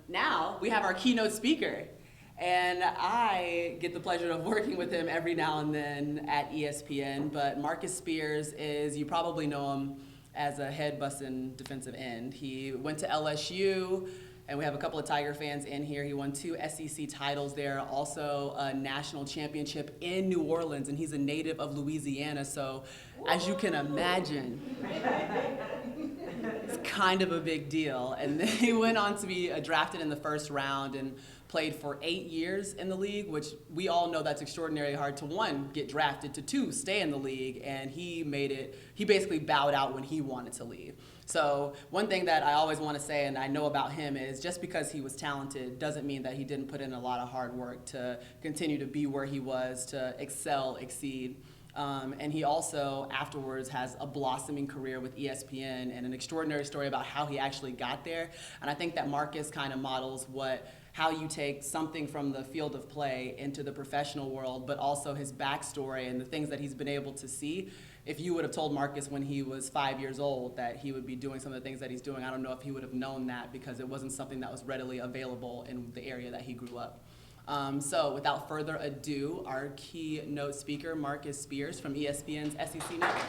now we have our keynote speaker. And I get the pleasure of working with him every now and then at ESPN. But Marcus Spears is, you probably know him as a head-busting defensive end. He went to LSU, and we have a couple of Tiger fans in here. He won 2 SEC titles there, also a national championship in New Orleans, and he's a native of Louisiana. So as you can imagine, it's kind of a big deal. And then he went on to be drafted in the first round and played for 8 years in the league, which we all know that's extraordinarily hard to, 1, get drafted, to 2, stay in the league, and he basically bowed out when he wanted to leave. So one thing that I always want to say, and I know about him, is just because he was talented doesn't mean that he didn't put in a lot of hard work to continue to be where he was, to excel, exceed. And he also afterwards has a blossoming career with ESPN and an extraordinary story about how he actually got there. And I think that Marcus kind of models how you take something from the field of play into the professional world, but also his backstory and the things that he's been able to see. If you would have told Marcus when he was 5 years old that he would be doing some of the things that he's doing, I don't know if he would have known that, because it wasn't something that was readily available in the area that he grew up. So without further ado, our keynote speaker, Marcus Spears from ESPN's SEC Network.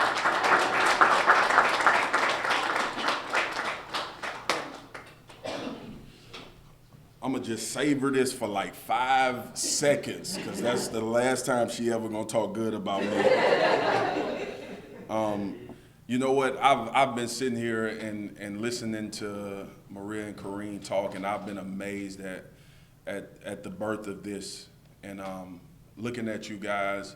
I'm gonna just savor this for like 5 seconds, because that's the last time she ever gonna talk good about me. You know what? I've been sitting here and listening to Maria and Kareem talk, and I've been amazed at the birth of this, and looking at you guys,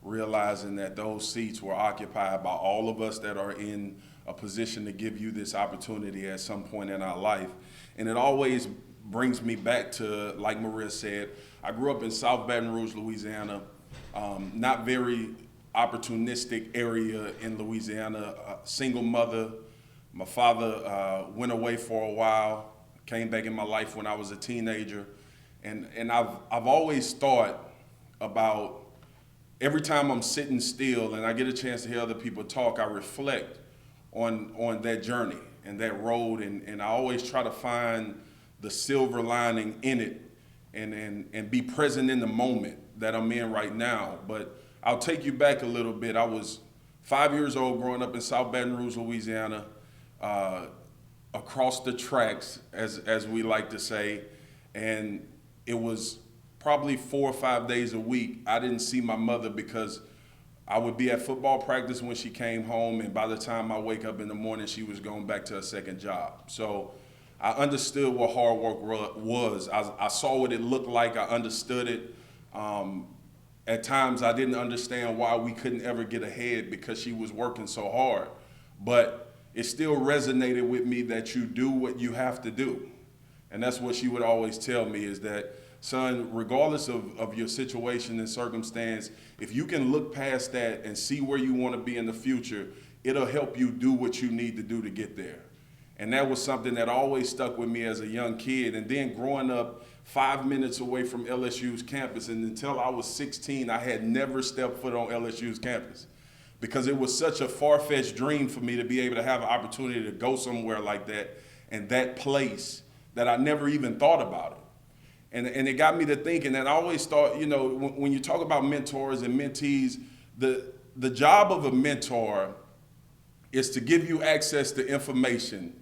realizing that those seats were occupied by all of us that are in a position to give you this opportunity at some point in our life. And it always brings me back to, like Maria said, I grew up in South Baton Rouge, Louisiana, not very opportunistic area in Louisiana, single mother. My father went away for a while, came back in my life when I was a teenager. And I've always thought about, every time I'm sitting still and I get a chance to hear other people talk, I reflect on that journey and that road, and I always try to find the silver lining in it and be present in the moment that I'm in right now. But I'll take you back a little bit. I was 5 years old growing up in South Baton Rouge, Louisiana, across the tracks, as we like to say, and it was probably 4 or 5 days a week I didn't see my mother, because I would be at football practice when she came home, and by the time I wake up in the morning, she was going back to her second job. So I understood what hard work was. I saw what it looked like. I understood it. At times, I didn't understand why we couldn't ever get ahead, because she was working so hard. But it still resonated with me that you do what you have to do. And that's what she would always tell me, is that, son, regardless of your situation and circumstance, if you can look past that and see where you want to be in the future, it'll help you do what you need to do to get there. And that was something that always stuck with me as a young kid. And then growing up 5 minutes away from LSU's campus, and until I was 16, I had never stepped foot on LSU's campus, because it was such a far-fetched dream for me to be able to have an opportunity to go somewhere like that and that place, that I never even thought about it. And it got me to thinking, and I always thought, you know, when you talk about mentors and mentees, the job of a mentor is to give you access to information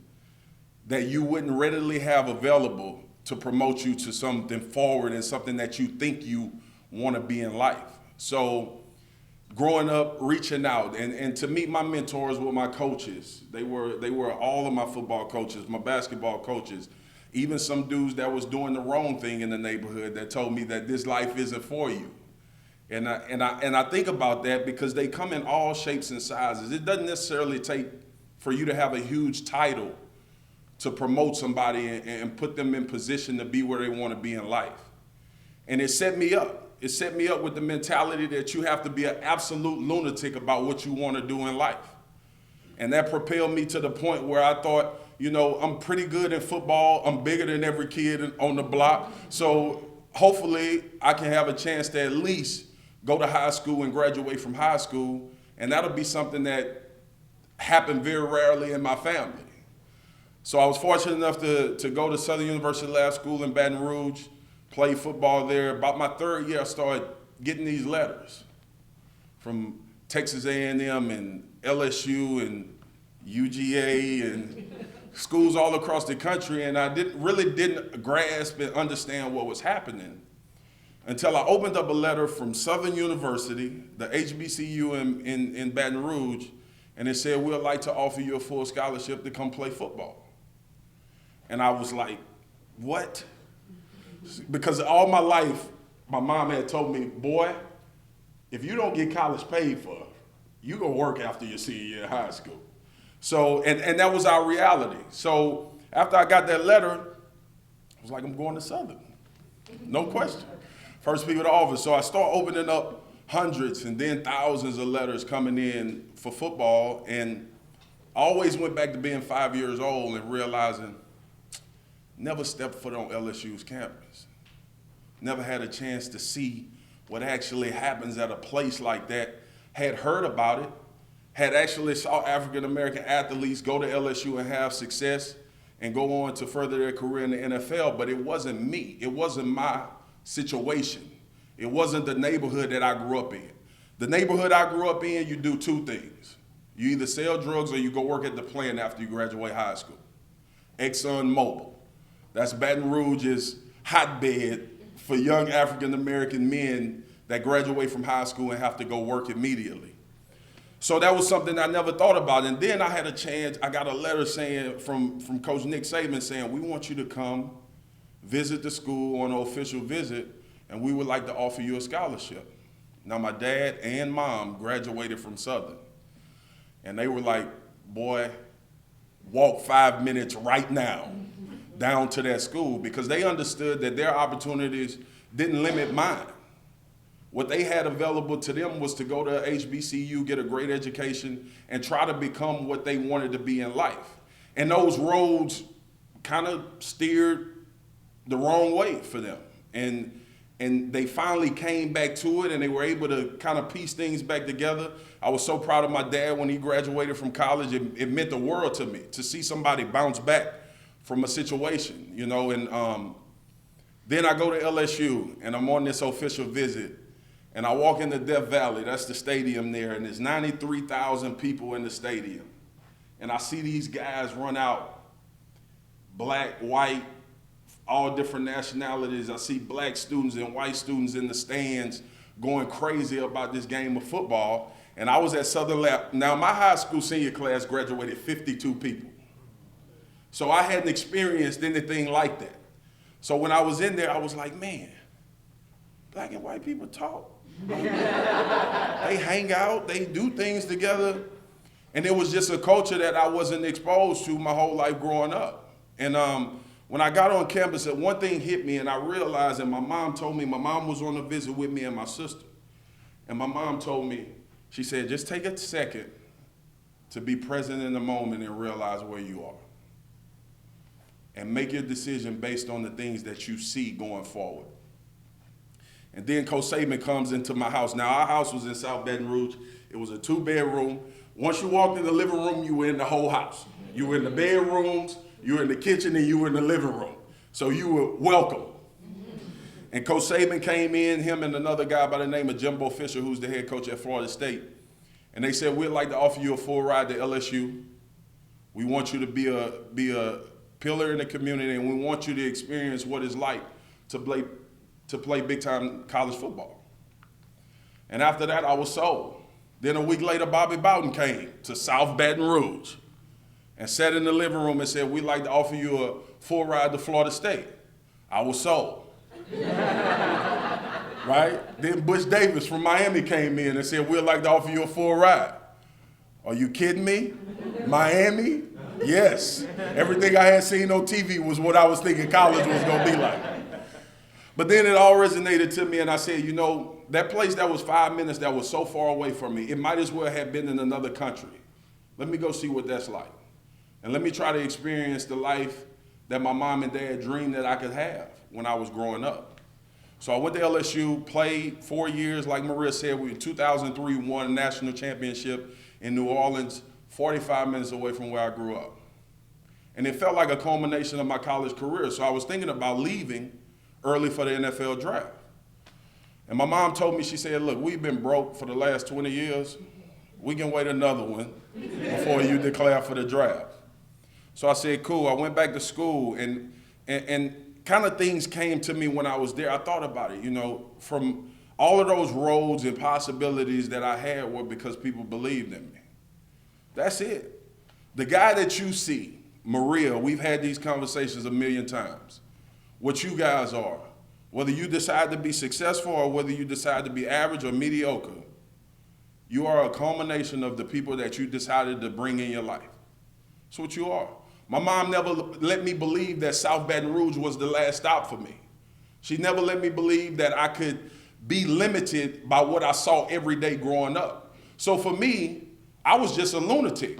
that you wouldn't readily have available to promote you to something forward and something that you think you want to be in life. So growing up, reaching out, and to meet my mentors were my coaches. They were all of my football coaches, my basketball coaches, even some dudes that was doing the wrong thing in the neighborhood that told me that this life isn't for you. And I think about that, because they come in all shapes and sizes. It doesn't necessarily take for you to have a huge title to promote somebody and put them in position to be where they want to be in life. And it set me up. It set me up with the mentality that you have to be an absolute lunatic about what you want to do in life. And that propelled me to the point where I thought, you know, I'm pretty good in football. I'm bigger than every kid on the block. So hopefully I can have a chance to at least go to high school and graduate from high school. And that'll be something that happened very rarely in my family. So I was fortunate enough to go to Southern University Lab School in Baton Rouge, play football there. About my third year, I started getting these letters from Texas A&M and LSU and UGA and schools all across the country, and I really didn't grasp and understand what was happening until I opened up a letter from Southern University, the HBCU in Baton Rouge, and it said, we'd like to offer you a full scholarship to come play football. And I was like, what? Because all my life, my mom had told me, boy, if you don't get college paid for, you're going to work after your senior year of high school. So, and that was our reality. So after I got that letter, I was like, I'm going to Southern. No question. First people to offer. So I started opening up hundreds and then thousands of letters coming in for football. And I always went back to being 5 years old and realizing never stepped foot on LSU's campus. Never had a chance to see what actually happens at a place like that. Had heard about it, had actually saw African-American athletes go to LSU and have success and go on to further their career in the NFL, but it wasn't me. It wasn't my situation. It wasn't the neighborhood that I grew up in. The neighborhood I grew up in, you do two things. You either sell drugs or you go work at the plant after you graduate high school. Exxon Mobil. That's Baton Rouge's hotbed for young African-American men that graduate from high school and have to go work immediately. So that was something I never thought about. And then I had a chance, I got a letter saying from Coach Nick Saban saying, we want you to come visit the school on an official visit, and we would like to offer you a scholarship. Now my dad and mom graduated from Southern. And they were like, boy, walk 5 minutes right now down to that school, because they understood that their opportunities didn't limit mine. What they had available to them was to go to HBCU, get a great education, and try to become what they wanted to be in life. And those roads kind of steered the wrong way for them. And they finally came back to it, and they were able to kind of piece things back together. I was so proud of my dad when he graduated from college. It meant the world to me to see somebody bounce back from a situation, you know. And then I go to LSU, and I'm on this official visit. And I walk into Death Valley, that's the stadium there, and there's 93,000 people in the stadium. And I see these guys run out, black, white, all different nationalities. I see black students and white students in the stands going crazy about this game of football. And I was at Southern Lab. Now, my high school senior class graduated 52 people. So I hadn't experienced anything like that. So when I was in there, I was like, man, black and white people talk. They hang out, they do things together. And it was just a culture that I wasn't exposed to my whole life growing up. And when I got on campus, one thing hit me, and I realized, and my mom told me, my mom was on a visit with me and my sister. And my mom told me, she said, just take a second to be present in the moment and realize where you are. And make your decision based on the things that you see going forward. And then Coach Saban comes into my house. Now, our house was in South Baton Rouge. It was a 2-bedroom. Once you walked in the living room, you were in the whole house. You were in the bedrooms, you were in the kitchen, and you were in the living room. So you were welcome. And Coach Saban came in, him and another guy by the name of Jimbo Fisher, who's the head coach at Florida State. And they said, we'd like to offer you a full ride to LSU. We want you to be a pillar in the community, and we want you to experience what it's like to play big-time college football. And after that, I was sold. Then a week later, Bobby Bowden came to South Baton Rouge and sat in the living room and said, we'd like to offer you a full ride to Florida State. I was sold. Right? Then Butch Davis from Miami came in and said, we'd like to offer you a full ride. Are you kidding me? Miami? Yes. Everything I had seen on TV was what I was thinking college was going to be like. But then it all resonated to me, and I said, you know, that place that was 5 minutes that was so far away from me, it might as well have been in another country. Let me go see what that's like. And let me try to experience the life that my mom and dad dreamed that I could have when I was growing up. So I went to LSU, played 4 years. Like Maria said, in 2003, won a national championship in New Orleans, 45 minutes away from where I grew up. And it felt like a culmination of my college career. So I was thinking about leaving early for the NFL draft. And my mom told me, she said, look, we've been broke for the last 20 years. We can wait another one before you declare for the draft. So I said, cool. I went back to school, and kind of things came to me when I was there. I thought about it, from all of those roads and possibilities that I had were because people believed in me. That's it. The guy that you see, Maria, we've had these conversations a million times. What you guys are, whether you decide to be successful or whether you decide to be average or mediocre, you are a culmination of the people that you decided to bring in your life. That's what you are. My mom never let me believe that South Baton Rouge was the last stop for me. She never let me believe that I could be limited by what I saw every day growing up. So for me, I was just a lunatic.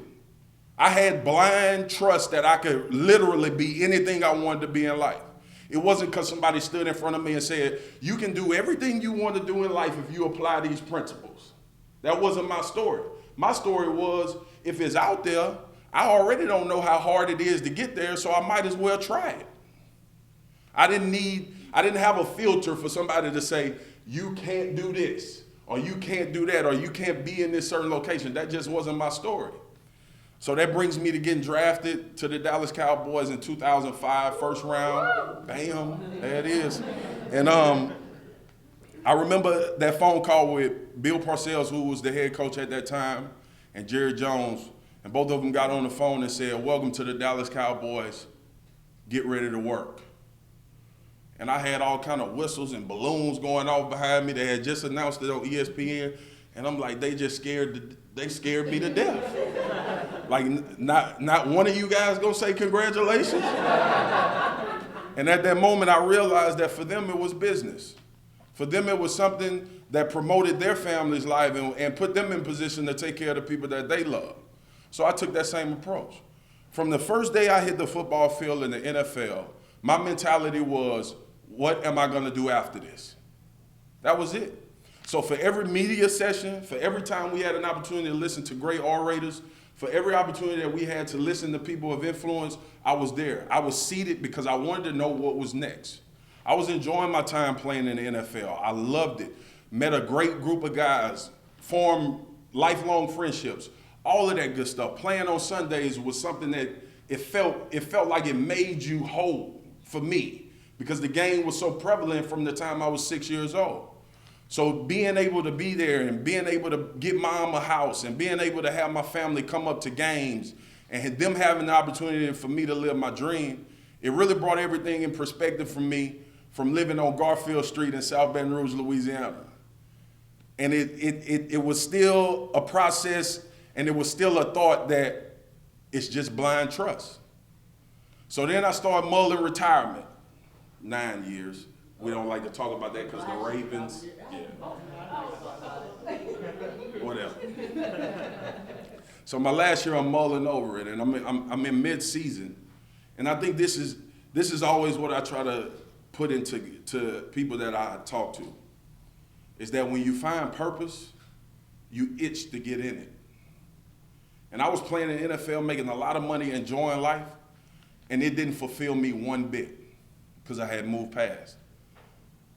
I had blind trust that I could literally be anything I wanted to be in life. It wasn't because somebody stood in front of me and said, you can do everything you want to do in life if you apply these principles. That wasn't my story. My story was, if it's out there, I already don't know how hard it is to get there, so I might as well try it. I didn't have a filter for somebody to say, you can't do this, or you can't do that, or you can't be in this certain location. That just wasn't my story. So that brings me to getting drafted to the Dallas Cowboys in 2005, first round. Bam, there it is. And I remember that phone call with Bill Parcells, who was the head coach at that time, and Jerry Jones. And both of them got on the phone and said, welcome to the Dallas Cowboys. Get ready to work. And I had all kind of whistles and balloons going off behind me. They had just announced it on ESPN. And I'm like, they scared me to death. Like, not one of you guys gonna say congratulations? And at that moment, I realized that for them, it was business. For them, it was something that promoted their family's life and put them in position to take care of the people that they love. So I took that same approach. From the first day I hit the football field in the NFL, my mentality was, what am I gonna do after this? That was it. So for every media session, for every time we had an opportunity to listen to great orators, for every opportunity that we had to listen to people of influence, I was there. I was seated because I wanted to know what was next. I was enjoying my time playing in the NFL. I loved it. Met a great group of guys, formed lifelong friendships, all of that good stuff. Playing on Sundays was something that it felt like it made you whole for me because the game was so prevalent from the time I was 6 years old. So being able to be there and being able to get mom a house and being able to have my family come up to games and them having the opportunity for me to live my dream, it really brought everything in perspective for me from living on Garfield Street in South Baton Rouge, Louisiana. And it was still a process and it was still a thought that it's just blind trust. So then I started mulling retirement, 9 years. We don't like to talk about that because the Ravens, whatever. So my last year I'm mulling over it and I'm in mid-season. And I think this is always what I try to put into people that I talk to, is that when you find purpose, you itch to get in it. And I was playing in the NFL, making a lot of money, enjoying life, and it didn't fulfill me one bit because I had moved past.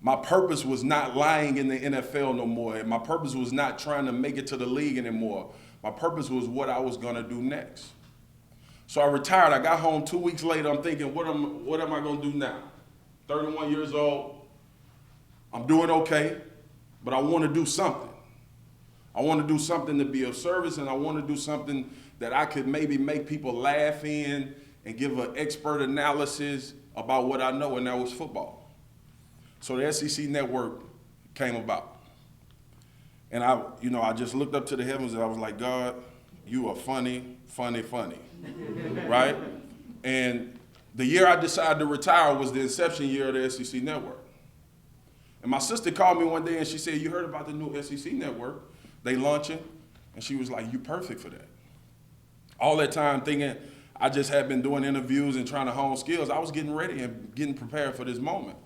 My purpose was not lying in the NFL no more. And my purpose was not trying to make it to the league anymore. My purpose was what I was gonna do next. So I retired. I got home 2 weeks later. I'm thinking, what am I gonna do now? 31 years old. I'm doing okay, but I wanna do something. I wanna do something to be of service, and I wanna do something that I could maybe make people laugh in and give an expert analysis about what I know, and that was football. So the SEC network came about. And I just looked up to the heavens and I was like, God, you are funny, funny, funny, right? And the year I decided to retire was the inception year of the SEC network. And my sister called me one day and she said, you heard about the new SEC network? They launching? And she was like, you perfect for that. All that time thinking I just had been doing interviews and trying to hone skills, I was getting ready and getting prepared for this moment.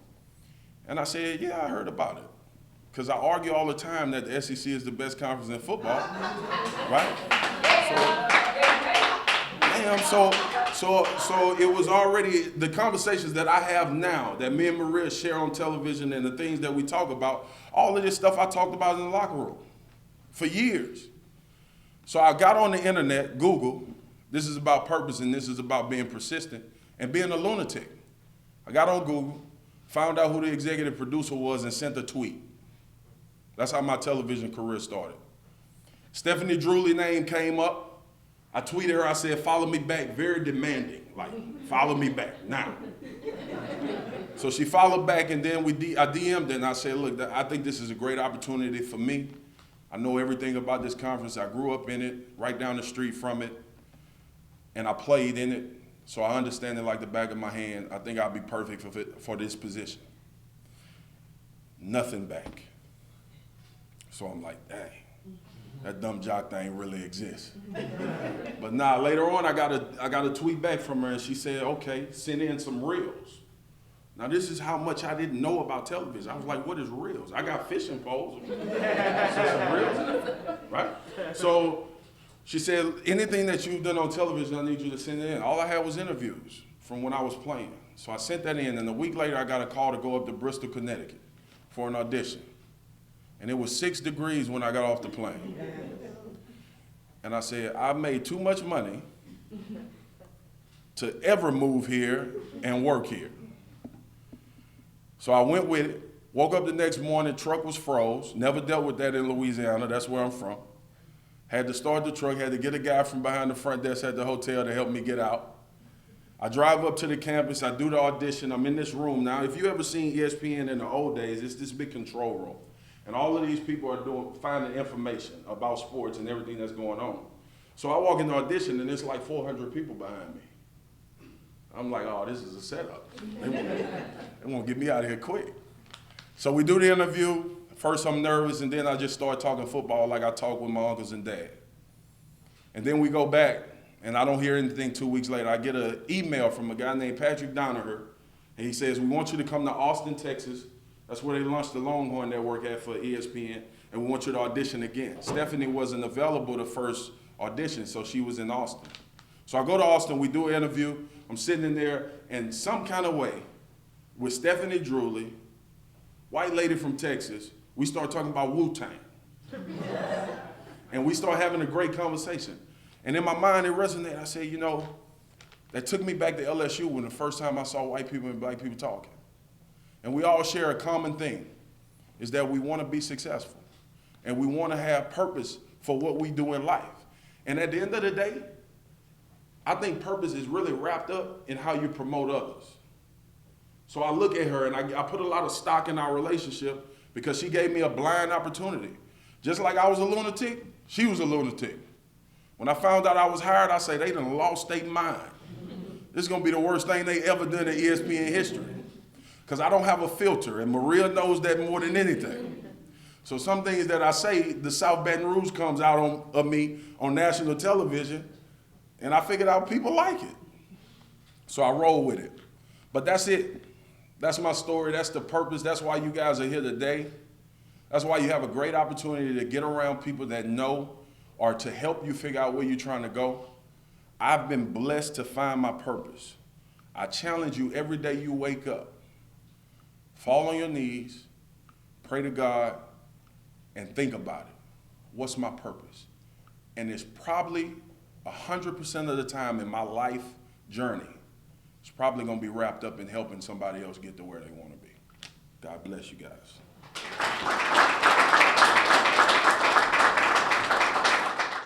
And I said, yeah, I heard about it. Because I argue all the time that the SEC is the best conference in football, right? So it was already the conversations that I have now, that me and Maria share on television, and the things that we talk about, all of this stuff I talked about in the locker room for years. So I got on the internet, Google, this is about purpose and this is about being persistent and being a lunatic. I got on Google, found out who the executive producer was and sent a tweet. That's how my television career started. Stephanie Drewley's name came up. I tweeted her, I said, follow me back, very demanding, like, follow me back now. So she followed back, and then I DM'd her, and I said, look, I think this is a great opportunity for me. I know everything about this conference. I grew up in it, right down the street from it, and I played in it, so I understand it like the back of my hand. I think I'll be perfect for this position. Nothing back. So I'm like, dang. That dumb jock thing really exists. But nah, later on I got a tweet back from her, and she said, okay, send in some reels. Now this is how much I didn't know about television. I was like, what is reels? I got fishing poles. Some reels, right? So she said, anything that you've done on television, I need you to send it in. All I had was interviews from when I was playing. So I sent that in, and a week later I got a call to go up to Bristol, Connecticut for an audition. And it was 6 degrees when I got off the plane. And I said, I made too much money to ever move here and work here. So I went with it, woke up the next morning, truck was froze, never dealt with that in Louisiana, that's where I'm from. Had to start the truck, had to get a guy from behind the front desk at the hotel to help me get out. I drive up to the campus, I do the audition, I'm in this room. Now, if you ever seen ESPN in the old days, it's this big control room. And all of these people are finding information about sports and everything that's going on. So I walk in the audition, and there's like 400 people behind me. I'm like, oh, this is a setup. They won't get me out of here quick. So we do the interview. First I'm nervous, and then I just start talking football like I talk with my uncles and dad. And then we go back, and I don't hear anything 2 weeks later. I get an email from a guy named Patrick Donaher, and he says, we want you to come to Austin, Texas. That's where they launched the Longhorn Network at for ESPN, and we want you to audition again. Stephanie wasn't available the first audition, so she was in Austin. So I go to Austin, we do an interview. I'm sitting in there, and some kind of way, with Stephanie Drewley, white lady from Texas, we start talking about Wu-Tang. And we start having a great conversation. And in my mind, it resonated. I said, you know, that took me back to LSU when the first time I saw white people and black people talking. And we all share a common thing, is that we want to be successful. And we want to have purpose for what we do in life. And at the end of the day, I think purpose is really wrapped up in how you promote others. So I look at her, and I put a lot of stock in our relationship because she gave me a blind opportunity. Just like I was a lunatic, she was a lunatic. When I found out I was hired, I said, they done lost their mind. This is going to be the worst thing they ever done in ESPN history. Because I don't have a filter, and Maria knows that more than anything. So some things that I say, the South Baton Rouge comes out of me on national television, and I figured out people like it. So I roll with it. But that's it. That's my story. That's the purpose. That's why you guys are here today. That's why you have a great opportunity to get around people that know or to help you figure out where you're trying to go. I've been blessed to find my purpose. I challenge you every day you wake up. Fall on your knees, pray to God, and think about it. What's my purpose? And it's probably 100% of the time in my life journey, it's probably going to be wrapped up in helping somebody else get to where they want to be. God bless you guys.